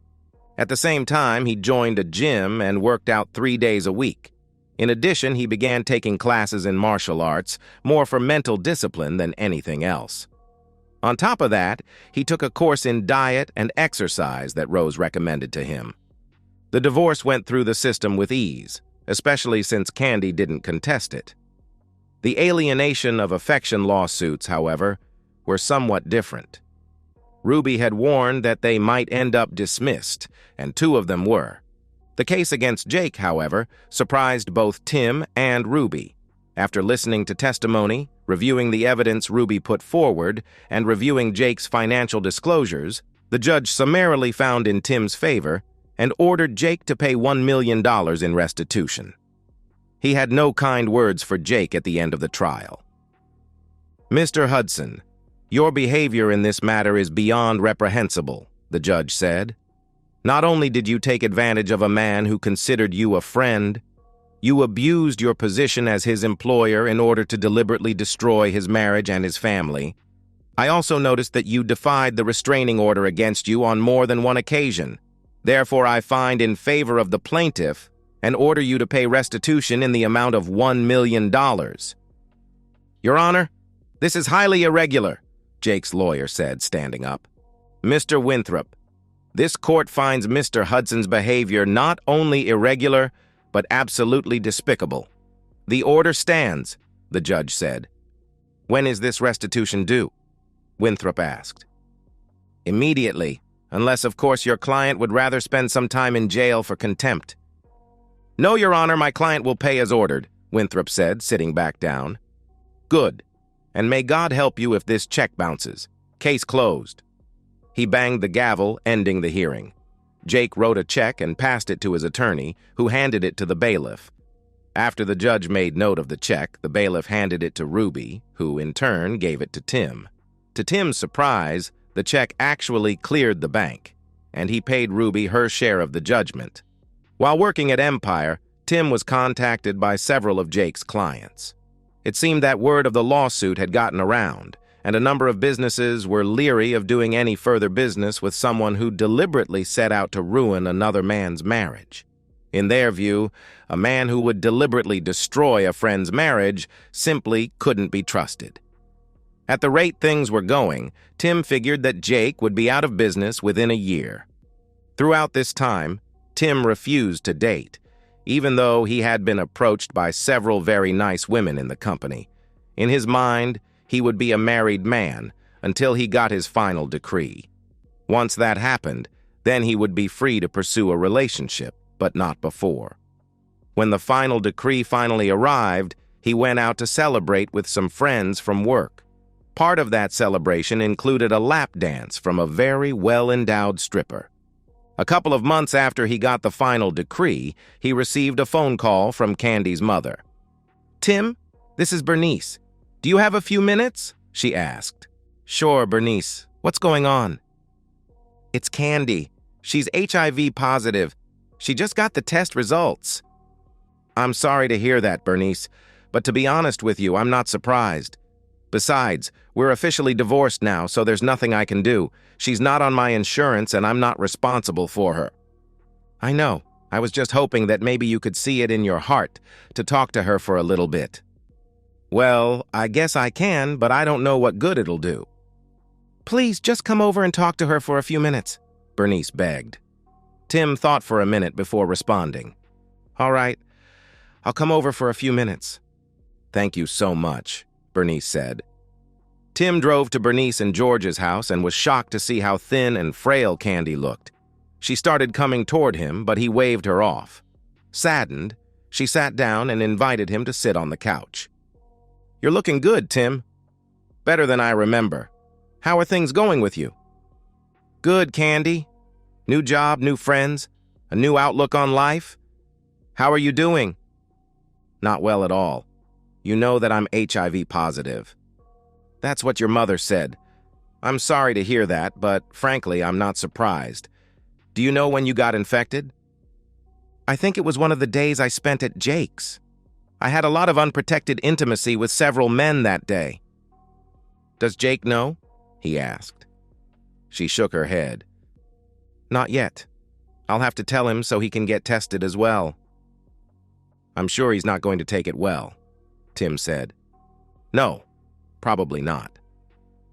At the same time, he joined a gym and worked out 3 days a week. In addition, he began taking classes in martial arts, more for mental discipline than anything else. On top of that, he took a course in diet and exercise that Rose recommended to him. The divorce went through the system with ease, especially since Candy didn't contest it. The alienation of affection lawsuits, however, were somewhat different. Ruby had warned that they might end up dismissed, and 2 of them were. The case against Jake, however, surprised both Tim and Ruby. After listening to testimony, reviewing the evidence Ruby put forward, and reviewing Jake's financial disclosures, the judge summarily found in Tim's favor and ordered Jake to pay $1 million in restitution. He had no kind words for Jake at the end of the trial. "Mr. Hudson, your behavior in this matter is beyond reprehensible," the judge said. "Not only did you take advantage of a man who considered you a friend, you abused your position as his employer in order to deliberately destroy his marriage and his family. I also noticed that you defied the restraining order against you on more than one occasion. Therefore, I find in favor of the plaintiff and order you to pay restitution in the amount of $1 million. Your Honor, this is highly irregular, Jake's lawyer said, standing up. Mr. Winthrop, this court finds Mr. Hudson's behavior not only irregular, but absolutely despicable. The order stands, the judge said. When is this restitution due? Winthrop asked. Immediately, unless, of course, your client would rather spend some time in jail for contempt. No, Your Honor, my client will pay as ordered, Winthrop said, sitting back down. Good, and may God help you if this check bounces. Case closed. He banged the gavel, ending the hearing. Jake wrote a check and passed it to his attorney, who handed it to the bailiff. After the judge made note of the check, the bailiff handed it to Ruby, who in turn gave it to Tim. To Tim's surprise, the check actually cleared the bank, and he paid Ruby her share of the judgment. While working at Empire, Tim was contacted by several of Jake's clients. It seemed that word of the lawsuit had gotten around, and a number of businesses were leery of doing any further business with someone who deliberately set out to ruin another man's marriage. In their view, a man who would deliberately destroy a friend's marriage simply couldn't be trusted. At the rate things were going, Tim figured that Jake would be out of business within a year. Throughout this time, Tim refused to date, even though he had been approached by several very nice women in the company. In his mind, he would be a married man until he got his final decree. Once that happened, then he would be free to pursue a relationship, but not before. When the final decree finally arrived, he went out to celebrate with some friends from work. Part of that celebration included a lap dance from a very well-endowed stripper. A couple of months after he got the final decree, he received a phone call from Candy's mother. Tim, this is Bernice. Do you have a few minutes? She asked. Sure, Bernice. What's going on? It's Candy. She's HIV positive. She just got the test results. I'm sorry to hear that, Bernice, but to be honest with you, I'm not surprised. Besides, we're officially divorced now, so there's nothing I can do. She's not on my insurance, and I'm not responsible for her. I know. I was just hoping that maybe you could see it in your heart to talk to her for a little bit. Well, I guess I can, but I don't know what good it'll do. Please, just come over and talk to her for a few minutes, Bernice begged. Tim thought for a minute before responding. All right, I'll come over for a few minutes. Thank you so much, Bernice said. Tim drove to Bernice and George's house and was shocked to see how thin and frail Candy looked. She started coming toward him, but he waved her off. Saddened, she sat down and invited him to sit on the couch. You're looking good, Tim. Better than I remember. How are things going with you? Good, Candy. New job, new friends, a new outlook on life. How are you doing? Not well at all. You know that I'm HIV positive. That's what your mother said. I'm sorry to hear that, but frankly, I'm not surprised. Do you know when you got infected? I think it was one of the days I spent at Jake's. I had a lot of unprotected intimacy with several men that day. Does Jake know? He asked. She shook her head. Not yet. I'll have to tell him so he can get tested as well. I'm sure he's not going to take it well, Tim said. No, probably not.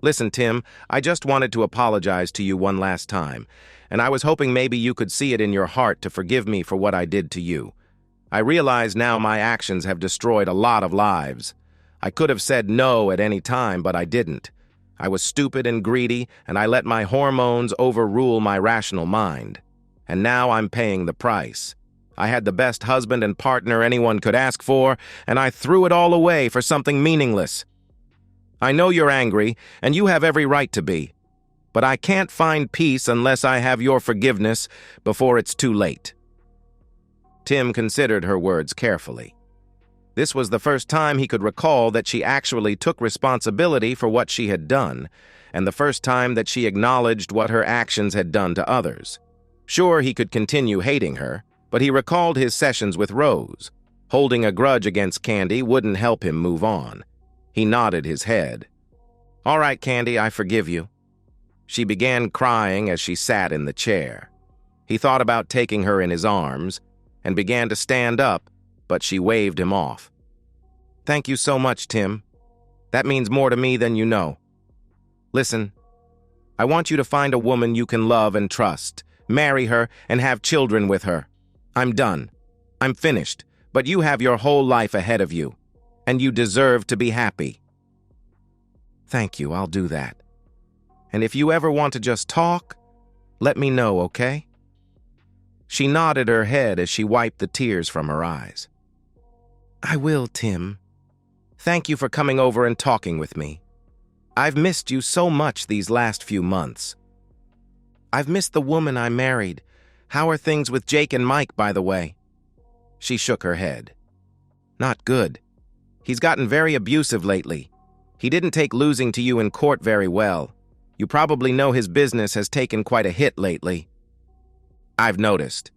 Listen, Tim, I just wanted to apologize to you one last time, and I was hoping maybe you could see it in your heart to forgive me for what I did to you. I realize now my actions have destroyed a lot of lives. I could have said no at any time, but I didn't. I was stupid and greedy, and I let my hormones overrule my rational mind. And now I'm paying the price. I had the best husband and partner anyone could ask for, and I threw it all away for something meaningless. I know you're angry, and you have every right to be. But I can't find peace unless I have your forgiveness before it's too late. Tim considered her words carefully. This was the first time he could recall that she actually took responsibility for what she had done, and the first time that she acknowledged what her actions had done to others. Sure, he could continue hating her, but he recalled his sessions with Rose. Holding a grudge against Candy wouldn't help him move on. He nodded his head. All right, Candy, I forgive you. She began crying as she sat in the chair. He thought about taking her in his arms, and began to stand up, but she waved him off. "Thank you so much, Tim. That means more to me than you know. Listen, I want you to find a woman you can love and trust, marry her, and have children with her. I'm done. I'm finished, but you have your whole life ahead of you, and you deserve to be happy." "Thank you, I'll do that. And if you ever want to just talk, let me know, okay?" She nodded her head as she wiped the tears from her eyes. "I will, Tim. Thank you for coming over and talking with me. I've missed you so much these last few months. I've missed the woman I married. How are things with Jake and Mike, by the way?" She shook her head. "Not good. He's gotten very abusive lately. He didn't take losing to you in court very well. You probably know his business has taken quite a hit lately." "I've noticed.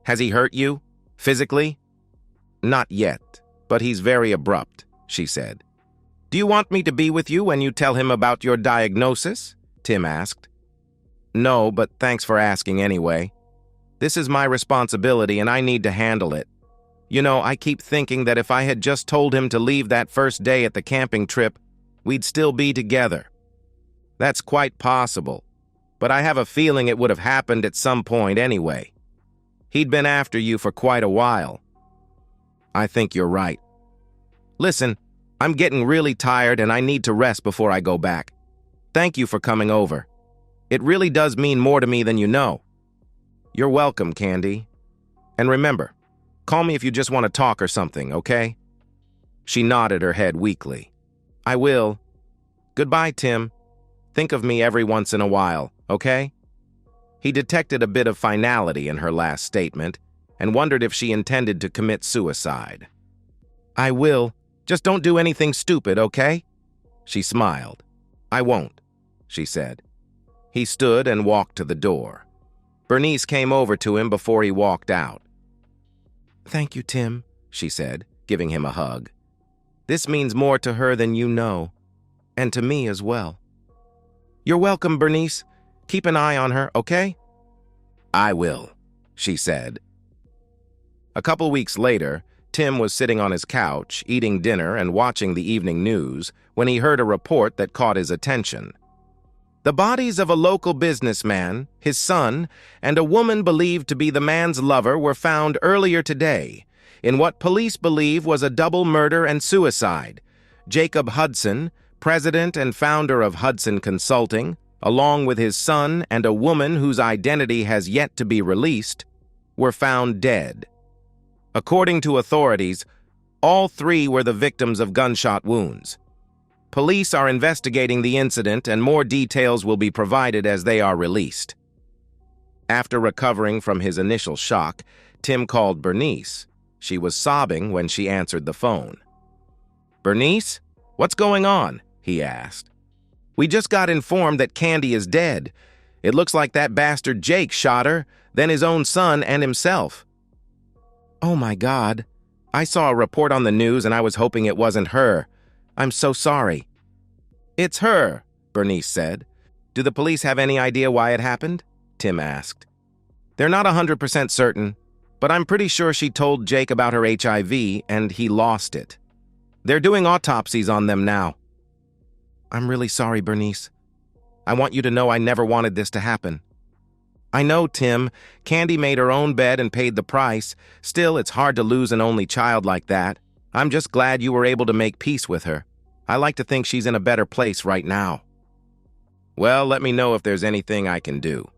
Has he hurt you? Physically?" "Not yet, but he's very abrupt," she said. "Do you want me to be with you when you tell him about your diagnosis?" Tim asked. "No, but thanks for asking anyway. This is my responsibility and I need to handle it. You know, I keep thinking that if I had just told him to leave that first day at the camping trip, we'd still be together. That's quite possible, but I have a feeling it would have happened at some point anyway. He'd been after you for quite a while." "I think you're right. Listen, I'm getting really tired and I need to rest before I go back. Thank you for coming over. It really does mean more to me than you know." "You're welcome, Candy. And remember, call me if you just want to talk or something, okay?" She nodded her head weakly. "I will. Goodbye, Tim. Think of me every once in a while, okay?" He detected a bit of finality in her last statement and wondered if she intended to commit suicide. "I will. Just don't do anything stupid, okay?" She smiled. "I won't," she said. He stood and walked to the door. Bernice came over to him before he walked out. "Thank you, Tim," she said, giving him a hug. "This means more to her than you know, and to me as well." "You're welcome, Bernice. Keep an eye on her, okay?" "I will," she said. A couple weeks later, Tim was sitting on his couch, eating dinner and watching the evening news, when he heard a report that caught his attention. The bodies of a local businessman, his son, and a woman believed to be the man's lover were found earlier today in what police believe was a double murder and suicide. Jacob Hudson, president and founder of Hudson Consulting, along with his son and a woman whose identity has yet to be released, were found dead. According to authorities, all three were the victims of gunshot wounds. Police are investigating the incident and more details will be provided as they are released. After recovering from his initial shock, Tim called Bernice. She was sobbing when she answered the phone. "Bernice, what's going on?" he asked. "We just got informed that Candy is dead. It looks like that bastard Jake shot her, then his own son and himself." "Oh my God. I saw a report on the news and I was hoping it wasn't her. I'm so sorry." "It's her," Bernice said. "Do the police have any idea why it happened?" Tim asked. "They're not 100% certain, but I'm pretty sure she told Jake about her HIV and he lost it. They're doing autopsies on them now." "I'm really sorry, Bernice. I want you to know I never wanted this to happen." "I know, Tim. Candy made her own bed and paid the price. Still, it's hard to lose an only child like that. I'm just glad you were able to make peace with her. I like to think she's in a better place right now." "Well, let me know if there's anything I can do,"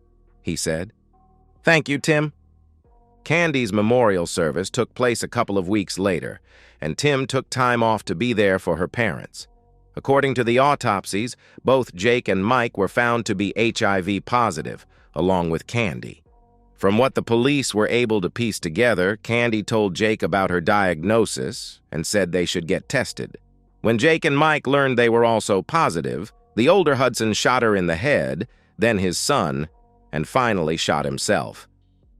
he said. "Thank you, Tim." Candy's memorial service took place a couple of weeks later, and Tim took time off to be there for her parents. According to the autopsies, both Jake and Mike were found to be HIV positive, along with Candy. From what the police were able to piece together, Candy told Jake about her diagnosis and said they should get tested. When Jake and Mike learned they were also positive, the older Hudson shot her in the head, then his son, and finally shot himself.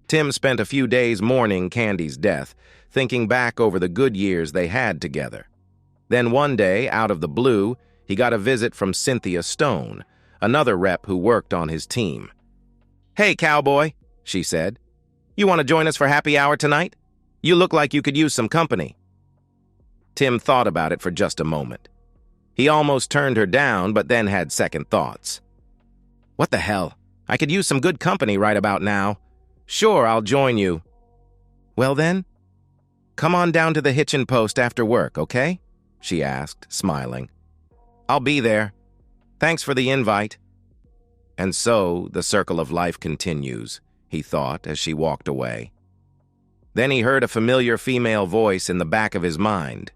Tim spent a few days mourning Candy's death, thinking back over the good years they had together. Then one day, out of the blue, he got a visit from Cynthia Stone, another rep who worked on his team. "Hey, cowboy," she said. "You want to join us for happy hour tonight?" You look like you could use some company." Tim thought about it for just a moment. He almost turned her down, but then had second thoughts. "What the hell? I could use some good company right about now. Sure, I'll join you." "Well then, come on down to the hitchin' post after work, okay?" she asked, smiling. "I'll be there. Thanks for the invite." And so the circle of life continues, he thought as she walked away. Then he heard a familiar female voice in the back of his mind.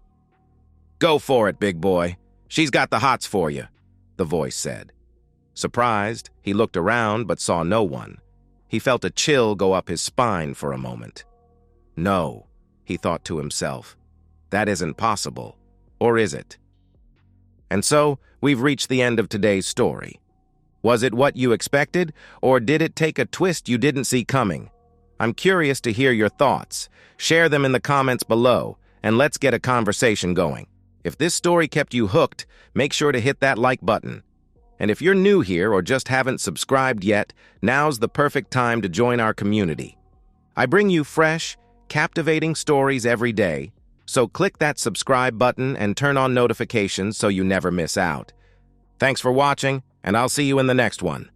"Go for it, big boy. She's got the hots for you," the voice said. Surprised, he looked around but saw no one. He felt a chill go up his spine for a moment. No, he thought to himself, that isn't possible, or is it? And so, we've reached the end of today's story. Was it what you expected, or did it take a twist you didn't see coming? I'm curious to hear your thoughts. Share them in the comments below, and let's get a conversation going. If this story kept you hooked, make sure to hit that like button. And if you're new here or just haven't subscribed yet, now's the perfect time to join our community. I bring you fresh, captivating stories every day, so click that subscribe button and turn on notifications so you never miss out. Thanks for watching, and I'll see you in the next one.